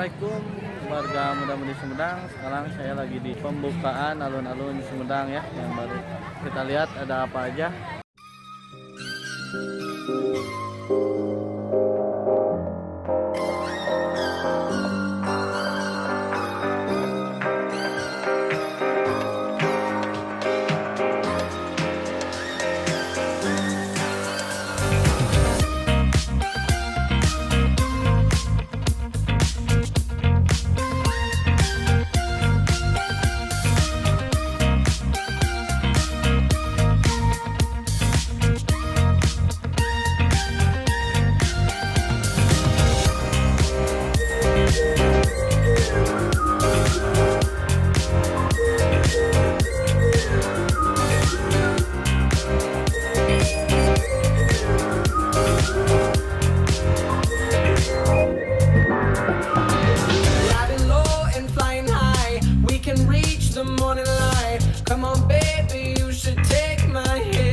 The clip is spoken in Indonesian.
Assalamualaikum warga muda-mudi Sumedang. Sekarang saya lagi di pembukaan alun-alun Sumedang ya, yang baru. Kita lihat ada apa aja. Riding low and flying high, we can reach the morning light. Come on, baby, you should take my hand.